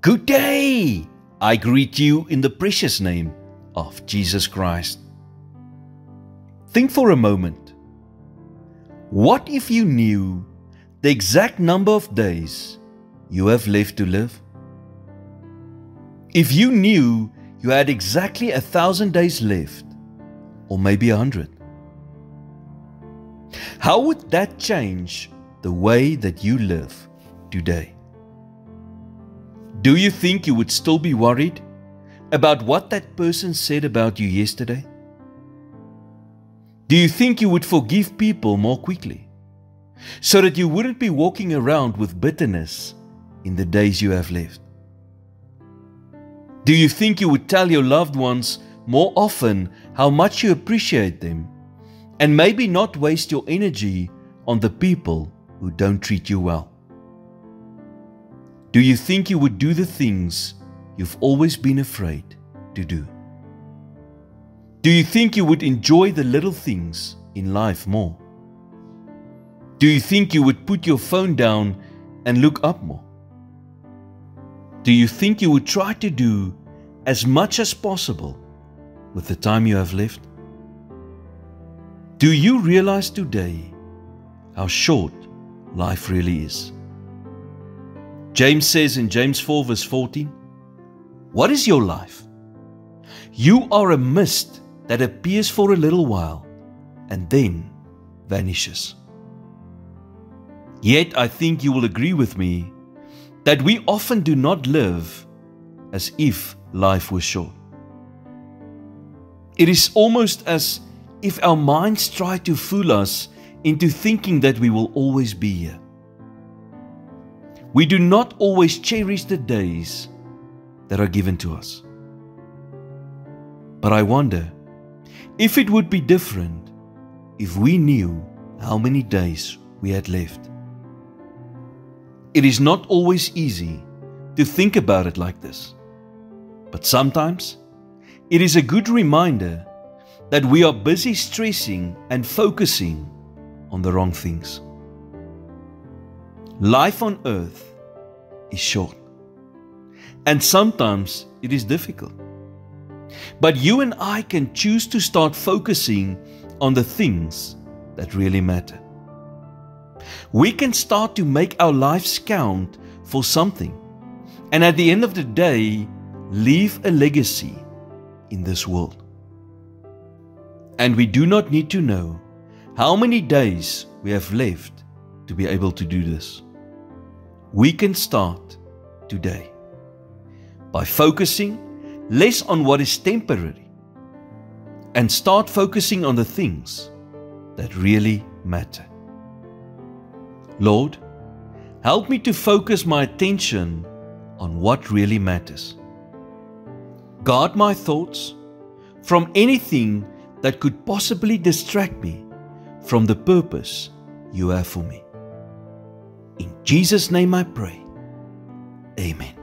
Good day! I greet you in the precious name of Jesus Christ. Think for a moment. What if you knew the exact number of days you have left to live? If you knew you had exactly 1,000 days left, or maybe 100, how would that change the way that you live today? Do you think you would still be worried about what that person said about you yesterday? Do you think you would forgive people more quickly so that you wouldn't be walking around with bitterness in the days you have left? Do you think you would tell your loved ones more often how much you appreciate them and maybe not waste your energy on the people who don't treat you well? Do you think you would do the things you've always been afraid to do? Do you think you would enjoy the little things in life more? Do you think you would put your phone down and look up more? Do you think you would try to do as much as possible with the time you have left? Do you realize today how short life really is? James says in James 4 verse 14, "What is your life? You are a mist that appears for a little while and then vanishes." Yet I think you will agree with me that we often do not live as if life was short. It is almost as if our minds try to fool us into thinking that we will always be here. We do not always cherish the days that are given to us. But I wonder if it would be different if we knew how many days we had left. It is not always easy to think about it like this, but sometimes it is a good reminder that we are busy stressing and focusing on the wrong things. Life on earth is short, and sometimes it is difficult. But you and I can choose to start focusing on the things that really matter. We can start to make our lives count for something, and at the end of the day, leave a legacy in this world. And we do not need to know how many days we have left to be able to do this. We can start today by focusing less on what is temporary and start focusing on the things that really matter. Lord, help me to focus my attention on what really matters. Guard my thoughts from anything that could possibly distract me from the purpose you have for me. In Jesus' name I pray. Amen.